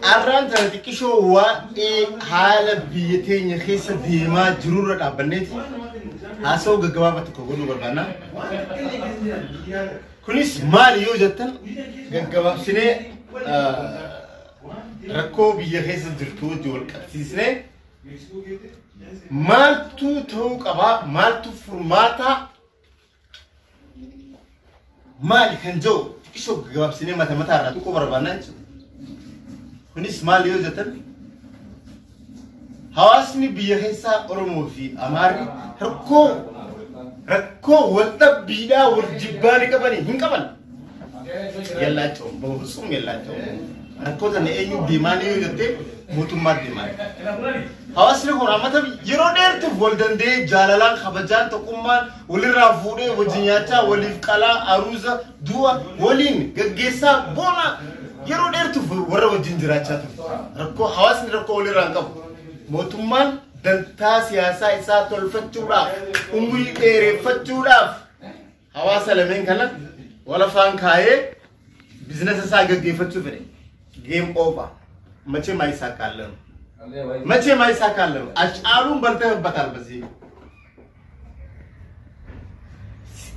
أران ترتكشوا وحالة بيتين يخيس ديما جرورة أبنتي هاسو جوابة تقولوا بربنا كنيس مال يوجدن جواب سنة ركوب يخيس درتو جول كتيسنة مالتو توك أبا مالتو فرماتا مال كنجو كشوا جواب سنة متى راتو بربنا كنيس مال يوجدن هواسني بيهيسا أرمو في أماري ركو والتبيدا والجباني كباني هين كبان يلا توم بوسوم يلا توم ركو تاني أيو ديماني يوجدن موتومات ديماني هواسني هون أما تبي يرودير تفولدن دي جالالان خبجان تكومان ولي رافوري وجنياتا ولي فكالا أروزا دوا ولين جيسا بونا يرودير تفورا وجنجراتا ركو هواسني ركو ولي رانكب موتومان دنتا سياسة إسا تولفتشوراف أمي إيرفتشوراف هواسا لمن كنا ولا فان كاي بزنس ساقة جيفتشو فري جيم أوفر مچه ما يسا كالم مچه ما يسا كالم أشعارون بلته بطال بزي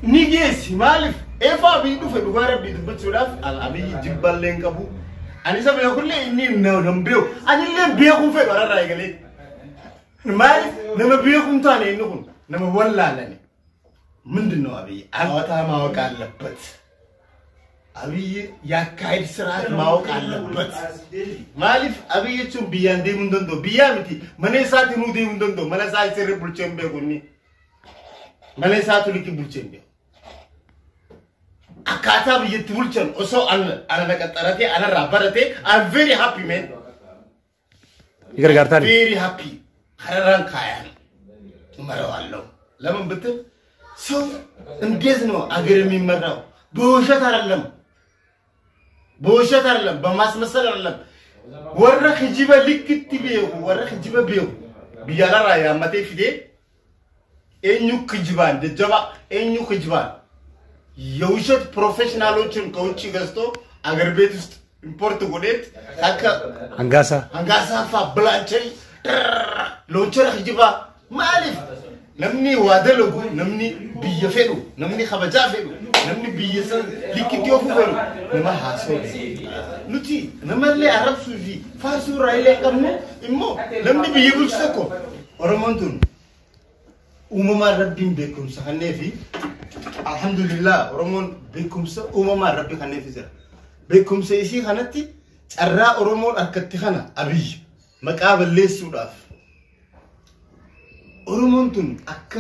نيجيس مالف إفا بيدو في بغارة بيدو بتشوراف الأبي جبال لينكابو أنا سامي يقول لي إني نمبيو أنا اللي بيكون في برا رايقلي مالف نما بيكون تاني إنهم نما ولا لني من دنو أبي أوتا ما وكان لبت أبي يا كايد سرعة ما وكان لبت مالف أبي يشوف بيان دي من دندو بيامتي من ساتي نو دي من دندو من ساتي سير بلشم بيكوني من ساتي لكي بلشم بيكون أكاتا بيتبولشن also أنا نكترتي أنا رابرتي I'm very happy man very happy خيران كايان مرة لما بتر so إنجزنو أجرمي مرة بوشة ترلم بماس مسألة ترلم ورا خجيبة لكتي بيو ورا خجيبة بيو بيالا رايا متى فيدي إنيو خجيبان دجوا إنيو خجيبان يوجد بروفيشنالوچن كوتشي غستو اگر بيتست امبورت غوديت هكا هنغاسا فا بلانچي لونچر خجيبا مالف نمني وادلو نمني بيفيدو نمني خبجا فيدو نمني بيسن ليكيتيو فيدو نما حاسو نوتي نما لي عرب سوفي فاسو رايله كمو امو نمني بيبلسكو اورمونتون ومما ربين بكم سحنفي الحمد لله رمون بكم سا ومما ربي خنفي زر بكم سيسي خنتي ترى رمون أركتخنا أبي مقابل ليس وداف رمونتون أك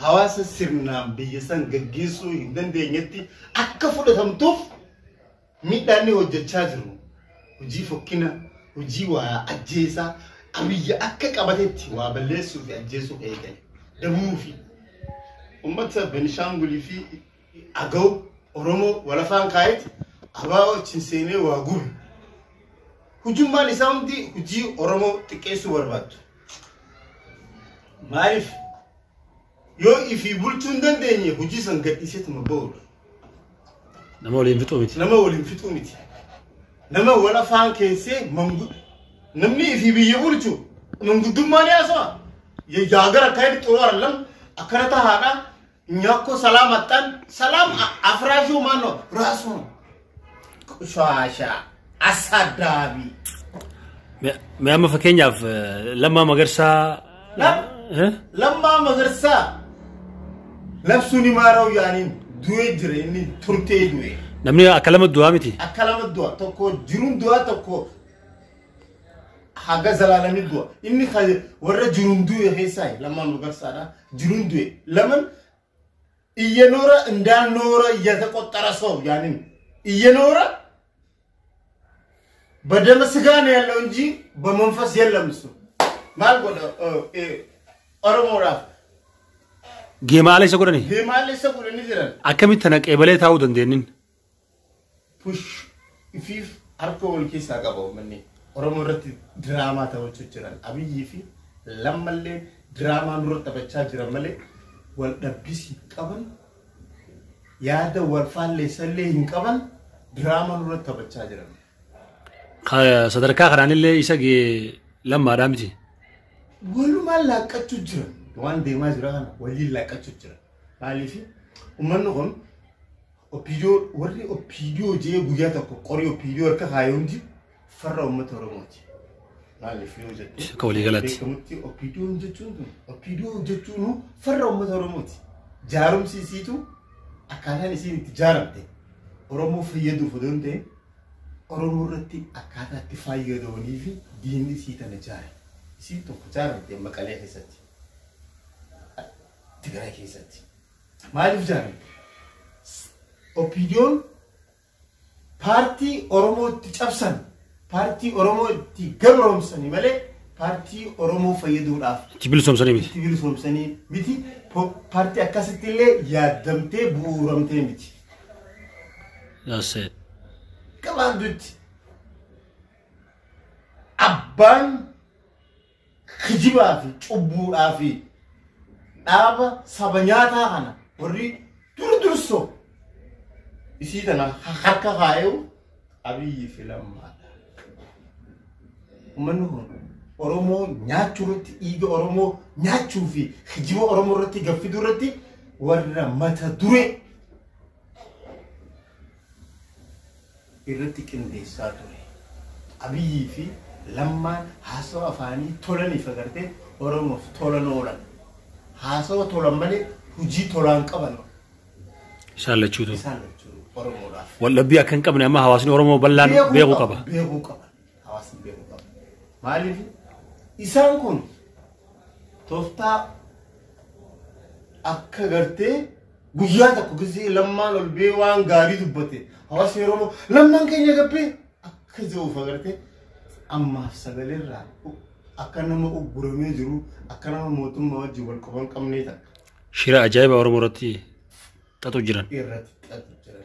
حواس سرنا بيسان جيسو هندن دينيتي أك فلتهم توف ميتاني وجتشاجرو وجي فكنا وجي وأجيسا أبي أك كابتتي وابليسو في أجيسو إيجاي دموفي أمتا بنشانغولي في أغو أورومو ولا فان كايت أباو تشنسيني واغول هجوم مالي سامدي هجي أورومو تكيسو ورباتو معرف يو إفي بولتون دندني هجي سنغت إسيت مبور نما ولين فتو ميتي نما ولا فان كيسي منغو نمني إفي بيبولتو منغو دماني أسوا يجاغر كايت طوار لم أكرتا هذا نياكو سلامتان سلام أفراجو مانو راسون شاشا أسادابي ما أما فكينيا لما مغرسا لما مغرسا لبسوني مارو يعني دوي جريني ترتي دوي نمني أكلم الدعاء متي أكلم الدعاء تكو جرون دعاء تكو حاجة زلالة مدوا إني خالد ورا جروندوي هيساي لما مغرسانا جروندوي لمن إيانورا إندان نورا يتقطر صوب يعني إيانورا بدل سجان يلونجي بمنفس يلمسو مال قدر أرمورا جمالي سكورني زرا أكمل تناك إبلة تاو دندين push if أركول كيس أقابو مني أرمورا دراما تاو تشجران أبي يفي لما اللي دراما نور تبتشاجر ملي والدبيسي كمان يادا ورفان لسلي هنكمان دراما نور تبتشاجر sadarkaa kanaan isa lammaadhaa miti. Walumaan laaqqachuu jira. Waan deemaa jira kana waliin laaqqachuu jira. Maaliif uummanni kun warri opiidiyoo jee guyyaa tokko qorii opiidiyoo harka kaayee hundi farra uummata Oromooti. Maaliif yoo jette akka walii galaatti. Beekamutti opiidiyoo jechuun farra uummata Oromooti. Jaarumsi isiitu akkaataan isiin itti jaaramte Oromoo fayyaduuf odoo hin ta'in Oromoo irratti akkaataa itti fayyadamanii fi diinni isii tana jaare. Isiin tokko jaaramte Maqalee keessatti. Tigraay keessatti. Maaliif jaaramte? Opiidiyoon paartii Oromootti cabsan, paartii Oromootti gabroomsanii malee paartii Oromoo fayyaduudhaaf. Itti bilisoomsanii miti. Itti bilisoomsanii miti. Paartii akkasitti illee yaadamtee bu'uuramtee miti. Yaasee. Gabaabduutti abbaan kijibaa fi cubbuudhaa fi dhaaba saba nyaataa kana warri dursoo isii tana harka kaayuu Abiyyi fi Lammaadha. Uummanni kun Oromoo nyaachuu irratti dhiiga Oromoo nyaachuu fi kijiba Oromoo irratti gaffiduu irratti warra mata duree irratti qindeessaa ture. Abiyyi fi Lammaan haasawaa afaanii tolaniif agartee Oromoof tolan oolan. Haasawaa tolan malee hojii tolaan qaban. Isaan lachuutu. Oromoodhaaf. Wallabbii akka hin qabne amma hawaasni Oromoo bal'aan beekuu qaba. Beekuu qaba. Hawaasni beekuu qaba. Maaliif isaan kun tooftaa akka gartee guyyaa tokko gisee Lammaan ol bee waan gaarii dubbate hawaasni Oromoo Lammaan keenya gabbee akka jiruuf agartee ammaaf sagaleerraa akka nama ugguramee jiru akka nama mootummaa wajjin wal qaban qabnee ta'a. Shira ajaa'iba Oromoo irratti xaxu jiran. Irratti xaxu jiran.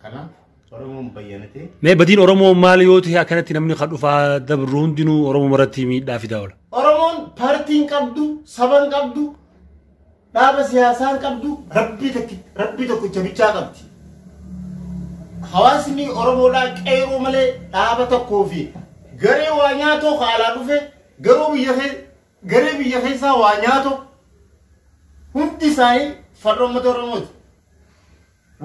Kanaaf Oromoon bayyanatee. Mee badiin Oromoo maal yoo ta'e akkanatti namni kan dhufaa dabru hundinuu Oromoo irratti miidhaa fidaa oola. Oromoon paartiin qabdu, saban qabdu, dhaaba siyaasaan qabdu, rabbii tokkicha bichaa qabdi. Hawaasni Oromoodhaa qeeroo malee dhaaba tokkoo fi garee waa nyaatoo haalaa dhufe garee biyya keessaa waa nyaatoo hundi isaanii farra uummata Oromooti.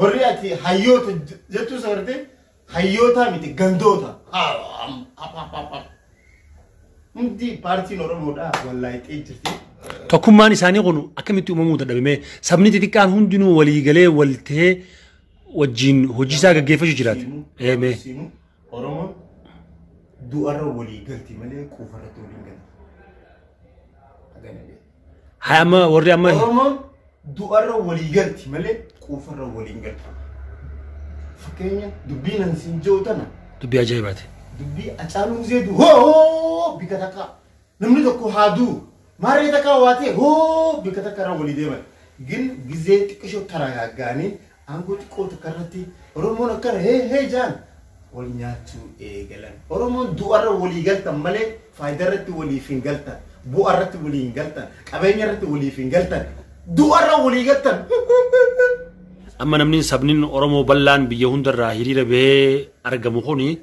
Warri ati hayyoota jechuu sagartee hayyoota miti gandoota. Hundi paartiin Oromoodhaa wallaayixee jirti. Tokkummaan isaanii kun akkamitti uumamuu dadhabame sabni xixiqqaan hundinuu walii galee wal ta'ee wajjin hojii isaa gaggeeffachuu jiraata. Oromoon du'arra walii galti malee quufarratti waliin galti. Haa amma warri amma. Oromoon du'arra walii galti malee quufarra waliin galti. Fakkeenya dubbiin ansiin jiru tana. Dubbii ajaa'ibaati. Dubbii Hacaaluu Zeeduu hoo bika takka namni tokko haaduu maarree takka waatee hoo bika takka irraa walii deeman. Gin gizee xiqqishoo taragaaggaanii aangoo xiqqoo takka irratti Oromoon akkana hee jaan wal nyaachuu eegalan. Oromoon du'arra walii galtan malee faayidaa irratti waliif hin galtan. Bu'aa irratti walii hin galtan. Qabeenya irratti waliif hin galtan. Du'arra walii galtan. Amma namni sabni Oromoo bal'aan biyya hundarraa hiriira bahee argamu kuni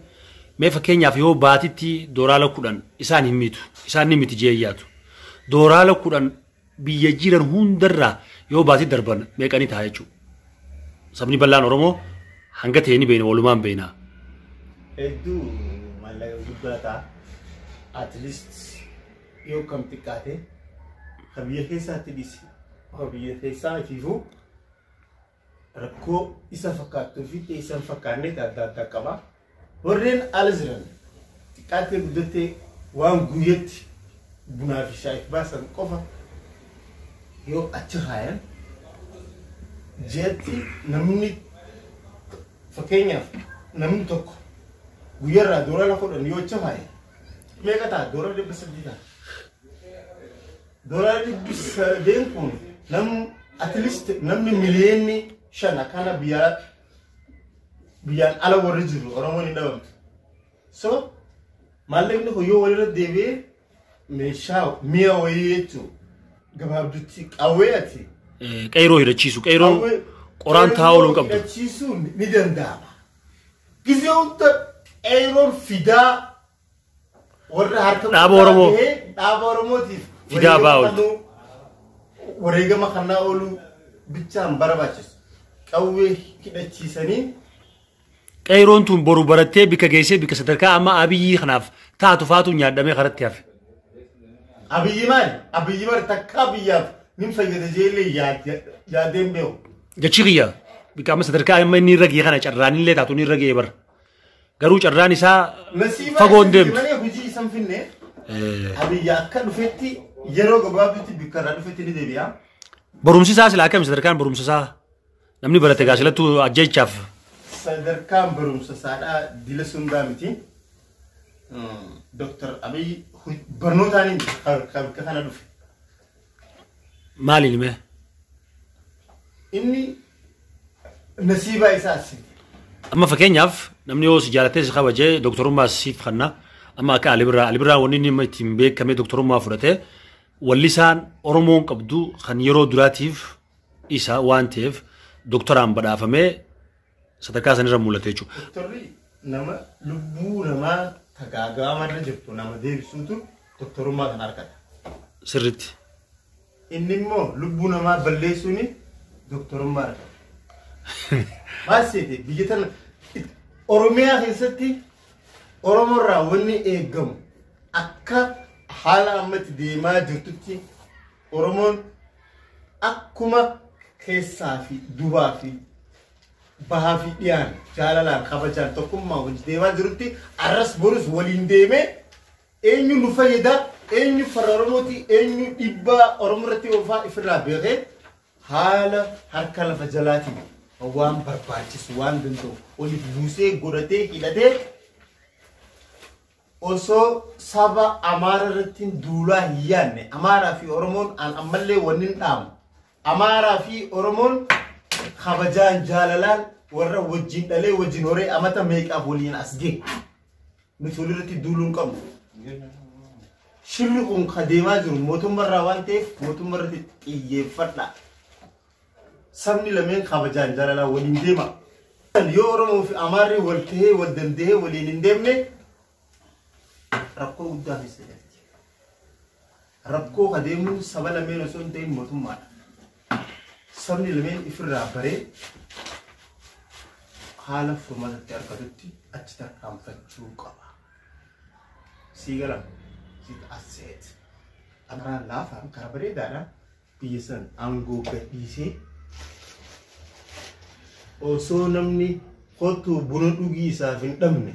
mee fakkeenyaaf yoo baatitti dooraala 10 isaan hin miitu. Isaan ni miti jeeyyaatu. Dooraala 10 biyya jiran hundarraa yoo baatitti darban meeqanii ta'a jechuudha. Sabni bal'aan Oromoo hanga ta'e ni beena walumaan beena. Hedduu mallaqa guddaa at least yoo kam xiqqaate kan biyya keessaatti dhisi. Kan biyya keessaa ifiifuu rakkoo isa fakkaattuu fi isa hin fakkaanne adda addaa qaba. Warreen ala jiran xiqqaattee guddattee waan guyyaatti bunaa fi shaayii baasan qofa yoo achi haayan jeetti namni fakkeenyaaf namni tokko guyyaarraa doolara 10 yoo achi haayan meeqa ta'a doolara 300 ta'a. Doolara 300 kun at least namni miliyoonni 5 akkana biyyaan ala warri jiru Oromoon hin dhabamtu. So maallaqni kun yoo walirra deebi'ee meeshaa mi'a wayii jechuun gabaabdutti qawwee ati. Qeyroo hidhachiisu qeyroo qoraan taa'uu hin qabdu. Hidhachiisuun ni danda'ama. Gizee hunda qeyroon fidaa warra harka dhaaba Oromootiif fidaa baa'u wareegama kanaa oolu bichaan barbaachisu qawwee hidhachiisanii qeeroon tun boru barattee bika geessee bika sadarkaa amma abiyyi kanaaf taatu faatu nyaadhamee karatti hafe. Abiyyi maali takka biyyaaf nin fayyada jeellee yaadeen beeku. Jechi kiyya bika amma sadarkaa amma inni irra gee kana carraan illee taatu inni irra gee bara. Garuu carraan isaa fagoon deemtu. Malee hojii isan finne abiyyi akka dhufetti yeroo gabaabduutti bika irraa dhufetti ni deebi'a. Barumsi isaa silaa akkami sadarkaan barumsa isaa namni barate gaasilattuu ajjechaaf. Sadarkaan barumsa isaadhaa dila sundaa miti. Dr. Abiy barnootaan akka kana dhufe. Maaliin mee? Inni nasiibaa isaa asii. Amma fakkeenyaaf namni yoo si jaalatee si kabajee doktorummaa siif kanna amma akka Alibirraa wanni inni ittiin beekamee doktorummaa fudhatee wallisaan Oromoon qabdu kan yeroo duraatiif isa waan ta'eef doktoraan badhaafamee sadarkaa sanirra mul'ate jechuudha. Doktorri nama lubbuu namaa tagaagamarra jirtu nama deebisuutu doktorummaa kan argata. Sirriitti. Inni immoo lubbuu namaa balleessuuni doktorummaa argata. Maasii biyya tana Oromiyaa keessatti Oromoorraa wanni eegamu akka haala ammatti deemaa jirtutti Oromoon akkuma keessaa fi duubaa fi bahaa fi dhiyaan jaalalaan kabajaan tokkummaa wajji deemaa jirutti arras borus waliin deemee eenyu nu fayyada eenyu farra Oromooti eenyu dhibbaa Oromoo irratti oofaa ifirraa beekee haala harka lafa jalaatiin waan barbaachisu waan danda'u waliif buusee godhatee hidhatee osoo saba Amaara irratti duulaa hin yaadne Amaaraa fi Oromoon ammallee wannin dhaamu Amaaraa fi Oromoon kabajaan jaalalaan warra wajjin dhalee wajjin horee amata meeqaaf waliin as gee nuti walirratti duuluun qabnu. Shirri kun kadeemaa jiru mootummaarraa waan ta'eef mootummaarratti xiyyeeffadha. Sabni lameen kabajaan jaalalaan waliin deema. Yoo Oromoo fi Amaarri wal tahee wal dandahee waliin hin deemne rakkoo guddaa keessa jirti. Rakkoo kadeemuun saba lameen osoo hin ta'in mootummaadha. Sabni lameen ifirraa baree haala furmaatatti argatutti achi tarkaanfachuu qaba. Siigala sit asseet. Amaraan laafaan karaa bareedaadhaan biyya san aangoo gadhiisee osoo namni kottuu buna dhugii isaaf hin dhabne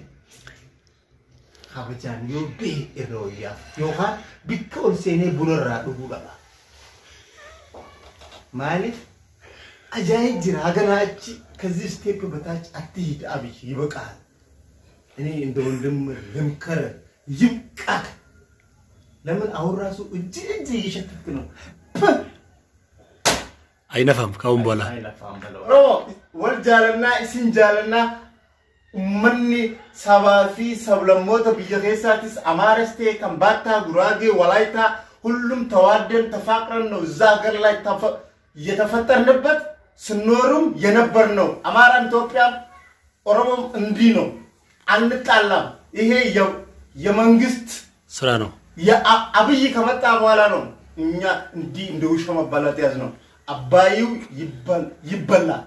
kabajaan yoo bee irra wayyaa yookaan bikka ol seenee buna irraa dhuguu qaba. Maaliif ajaa'ib jira haganaa achi ከዚህ ስቴፕ በታች አትሂድ አብይ ይበቃል። እኔ እንደ ወንድም ልምከር ይብቃክ። ለምን አሁን ራሱ እጅ እየሸተትክ ነው። አይነፋም ካሁን በኋላ አይነፋም በለው ወልጃለና ሲንጃለና ኡመኒ ሰባፊ ሰብለሞተ ቢየከሳቲስ አማረስቴ ከምባታ ጉራጌ ወላይታ ሁሉም ተዋደን ተፋቅረን ነው እዛ ሀገር ላይ የተፈጠርንበት ስኖርም የነበር ነው። አማራም ኢትዮጵያም ኦሮሞም እንዲህ ነው። አንጣላም። ይሄ የመንግስት ስራ ነው። አብይ ከመጣ በኋላ ነው እኛ እንዲህ እንደውሽ መባላት ያዝ ነው። አባዩ ይበላል